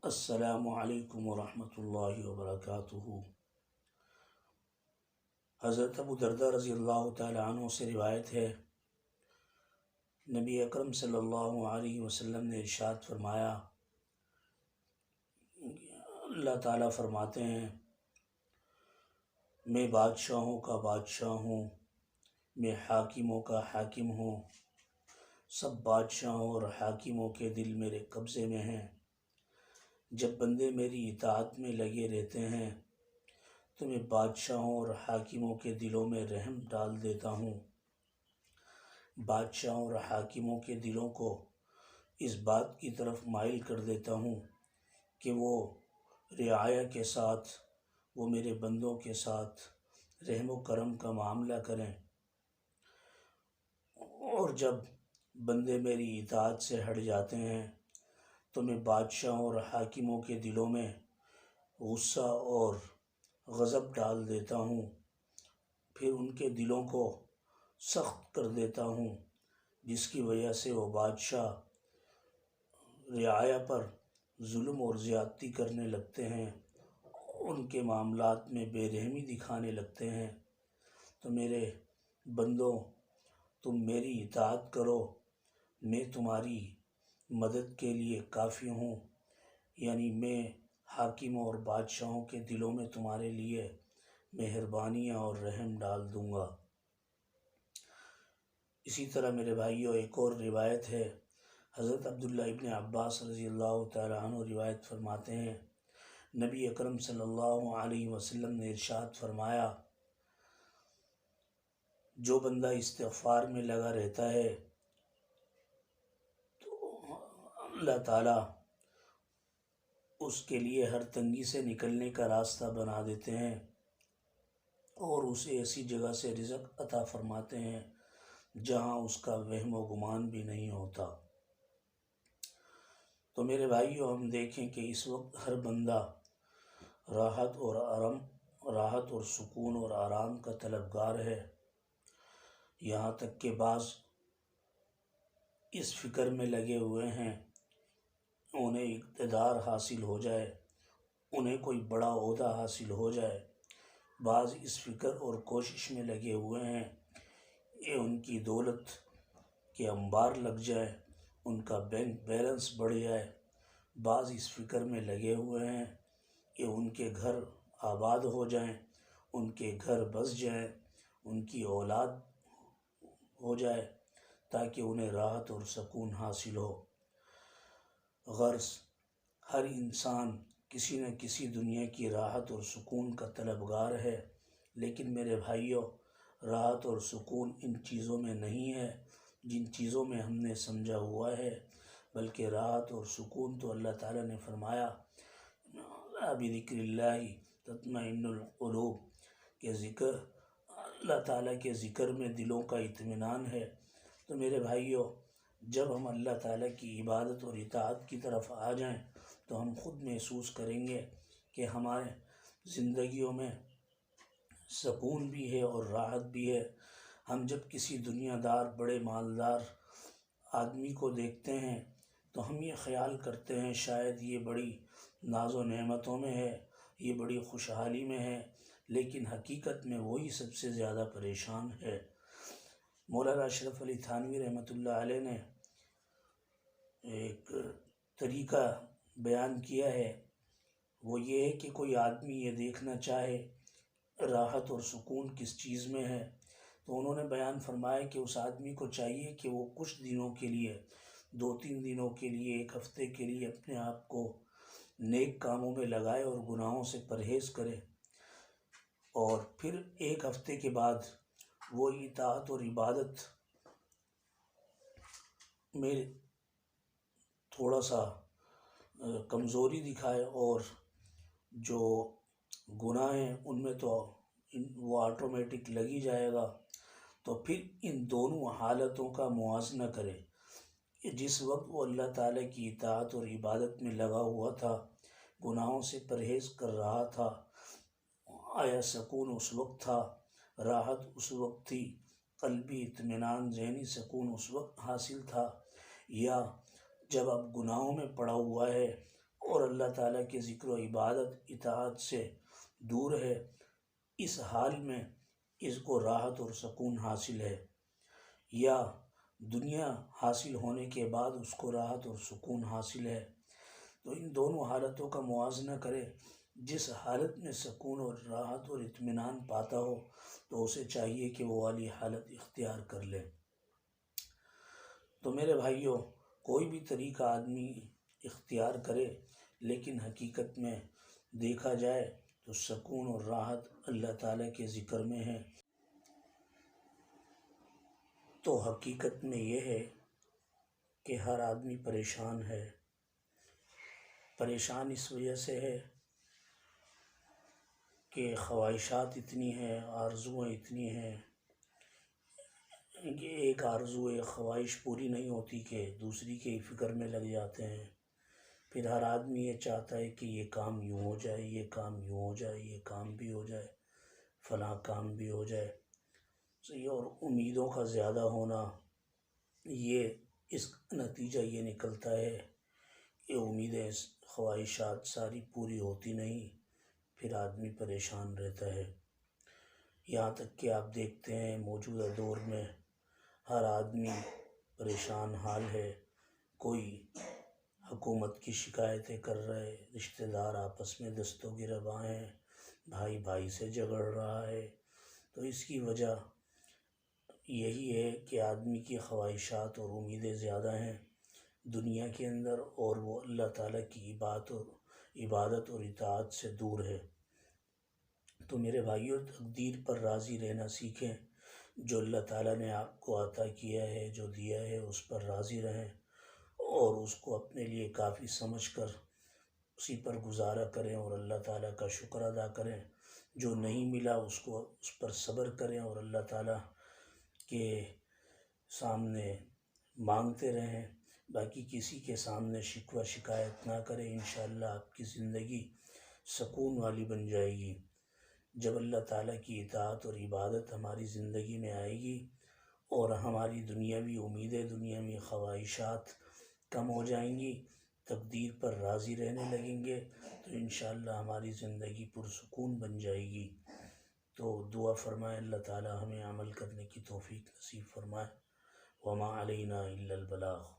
السلام علیکم ورحمۃ اللہ وبرکاتہ۔ حضرت ابو دردہ رضی اللہ تعالیٰ عنہ سے روایت ہے، نبی اکرم صلی اللہ علیہ وسلم نے ارشاد فرمایا، اللہ تعالیٰ فرماتے ہیں، میں بادشاہوں کا بادشاہ ہوں، میں حاکموں کا حاکم ہوں، سب بادشاہوں اور حاکموں کے دل میرے قبضے میں ہیں۔ جب بندے میری اطاعت میں لگے رہتے ہیں تو میں بادشاہوں اور حاکموں کے دلوں میں رحم ڈال دیتا ہوں۔ بادشاہوں اور حاکموں کے دلوں کو اس بات کی طرف مائل کر دیتا ہوں کہ وہ رعایا کے ساتھ، وہ میرے بندوں کے ساتھ رحم و کرم کا معاملہ کریں، اور جب بندے میری اطاعت سے ہٹ جاتے ہیں تو میں بادشاہوں اور حاکموں کے دلوں میں غصہ اور غضب ڈال دیتا ہوں، پھر ان کے دلوں کو سخت کر دیتا ہوں، جس کی وجہ سے وہ بادشاہ رعایا پر ظلم اور زیادتی کرنے لگتے ہیں، ان کے معاملات میں بے رحمی دکھانے لگتے ہیں۔ تو میرے بندوں، تم میری اطاعت کرو، میں تمہاری مدد کے لیے کافی ہوں، یعنی میں حاکموں اور بادشاہوں کے دلوں میں تمہارے لیے مہربانیاں اور رحم ڈال دوں گا۔ اسی طرح میرے بھائیوں، ایک اور روایت ہے، حضرت عبداللہ ابن عباس رضی اللہ تعالیٰ عنہ روایت فرماتے ہیں، نبی اکرم صلی اللہ علیہ وسلم نے ارشاد فرمایا، جو بندہ استغفار میں لگا رہتا ہے تو اللہ تعالیٰ اس کے لیے ہر تنگی سے نکلنے کا راستہ بنا دیتے ہیں اور اسے ایسی جگہ سے رزق عطا فرماتے ہیں جہاں اس کا وہم و گمان بھی نہیں ہوتا۔ تو میرے بھائیوں، ہم دیکھیں کہ اس وقت ہر بندہ راحت اور سکون اور آرام کا طلبگار ہے، یہاں تک کہ بعض اس فکر میں لگے ہوئے ہیں انہیں اقتدار حاصل ہو جائے، انہیں کوئی بڑا عہدہ حاصل ہو جائے۔ بعض اس فکر اور کوشش میں لگے ہوئے ہیں کہ ان کی دولت کے انبار لگ جائے، ان کا بینک بیلنس بڑھ جائے۔ بعض اس فکر میں لگے ہوئے ہیں کہ ان کے گھر آباد ہو جائیں، ان کے گھر بس جائیں، ان کی اولاد ہو جائے تاکہ انہیں راحت اور سکون حاصل ہو۔ غرض ہر انسان کسی نہ کسی دنیا کی راحت اور سکون کا طلبگار ہے، لیکن میرے بھائیوں، راحت اور سکون ان چیزوں میں نہیں ہے جن چیزوں میں ہم نے سمجھا ہوا ہے، بلکہ راحت اور سکون تو اللہ تعالیٰ نے فرمایا، بِذِكْرِ اللَّهِ تطمئن القلوب، کہ ذکر اللہ تعالیٰ کے ذکر میں دلوں کا اطمینان ہے۔ تو میرے بھائیوں، جب ہم اللہ تعالیٰ کی عبادت اور اطاعت کی طرف آ جائیں تو ہم خود محسوس کریں گے کہ ہمارے زندگیوں میں سکون بھی ہے اور راحت بھی ہے۔ ہم جب کسی دنیا دار بڑے مالدار آدمی کو دیکھتے ہیں تو ہم یہ خیال کرتے ہیں شاید یہ بڑی ناز و نعمتوں میں ہے، یہ بڑی خوشحالی میں ہے، لیکن حقیقت میں وہی سب سے زیادہ پریشان ہے۔ مولانا اشرف علی تھانوی رحمۃ اللہ علیہ نے ایک طریقہ بیان کیا ہے، وہ یہ ہے کہ کوئی آدمی یہ دیکھنا چاہے راحت اور سکون کس چیز میں ہے، تو انہوں نے بیان فرمایا کہ اس آدمی کو چاہیے کہ وہ کچھ دنوں کے لیے، 2-3 دنوں کے لیے، 1 ہفتے کے لیے اپنے آپ کو نیک کاموں میں لگائے اور گناہوں سے پرہیز کرے، اور پھر 1 ہفتے کے بعد وہ اطاعت اور عبادت میں تھوڑا سا کمزوری دکھائے اور جو گناہ ہیں ان میں تو وہ آٹومیٹک لگ ہی جائے گا، تو پھر ان دونوں حالتوں کا موازنہ کرے کہ جس وقت وہ اللہ تعالیٰ کی اطاعت اور عبادت میں لگا ہوا تھا، گناہوں سے پرہیز کر رہا تھا، آیا سکون اس وقت تھا، راحت اس وقت تھی، قلبی اطمینان، ذہنی سکون اس وقت حاصل تھا، یا جب اب گناہوں میں پڑا ہوا ہے اور اللہ تعالیٰ کے ذکر و عبادت اطاعت سے دور ہے، اس حال میں اس کو راحت اور سکون حاصل ہے، یا دنیا حاصل ہونے کے بعد اس کو راحت اور سکون حاصل ہے، تو ان دونوں حالتوں کا موازنہ کرے۔ جس حالت میں سکون اور راحت اور اطمینان پاتا ہو تو اسے چاہیے کہ وہ والی حالت اختیار کر لے۔ تو میرے بھائیوں، کوئی بھی طریقہ آدمی اختیار کرے، لیکن حقیقت میں دیکھا جائے تو سکون اور راحت اللہ تعالیٰ کے ذکر میں ہے۔ تو حقیقت میں یہ ہے کہ ہر آدمی پریشان ہے، پریشان اس وجہ سے ہے کہ خواہشات اتنی ہیں، آرزویں اتنی ہیں کہ ایک آرزو ایک خواہش پوری نہیں ہوتی کہ دوسری کے فکر میں لگ جاتے ہیں۔ پھر ہر آدمی یہ چاہتا ہے کہ یہ کام یوں ہو جائے، یہ کام یوں ہو جائے، یہ کام بھی ہو جائے، فلاں کام بھی ہو جائے۔ صحیح، اور امیدوں کا زیادہ ہونا، یہ اس نتیجہ یہ نکلتا ہے کہ امیدیں خواہشات ساری پوری ہوتی نہیں، پھر آدمی پریشان رہتا ہے۔ یہاں تک کہ آپ دیکھتے ہیں موجودہ دور میں ہر آدمی پریشان حال ہے، کوئی حکومت کی شکایتیں کر رہے، رشتہ دار آپس میں دست و گریباں ہیں، بھائی بھائی سے جھگڑ رہا ہے۔ تو اس کی وجہ یہی ہے کہ آدمی کی خواہشات اور امیدیں زیادہ ہیں دنیا کے اندر، اور وہ اللہ تعالیٰ کی عبادت اور اطاعت سے دور ہے۔ تو میرے بھائیوں، تقدیر پر راضی رہنا سیکھیں۔ جو اللہ تعالیٰ نے آپ کو عطا کیا ہے، جو دیا ہے، اس پر راضی رہیں اور اس کو اپنے لیے کافی سمجھ کر اسی پر گزارا کریں اور اللہ تعالیٰ کا شکر ادا کریں۔ جو نہیں ملا اس پر صبر کریں اور اللہ تعالیٰ کے سامنے مانگتے رہیں، باقی کسی کے سامنے شکوہ شکایت نہ کریں۔ انشاءاللہ آپ کی زندگی سکون والی بن جائے گی۔ جب اللہ تعالیٰ کی اطاعت اور عبادت ہماری زندگی میں آئے گی اور ہماری دنیاوی امیدیں، دنیاوی خواہشات کم ہو جائیں گی، تقدیر پر راضی رہنے لگیں گے، تو انشاءاللہ ہماری زندگی پرسکون بن جائے گی۔ تو دعا فرمائے اللہ تعالیٰ ہمیں عمل کرنے کی توفیق نصیب فرمائے۔ وما علینا الا البلاغ۔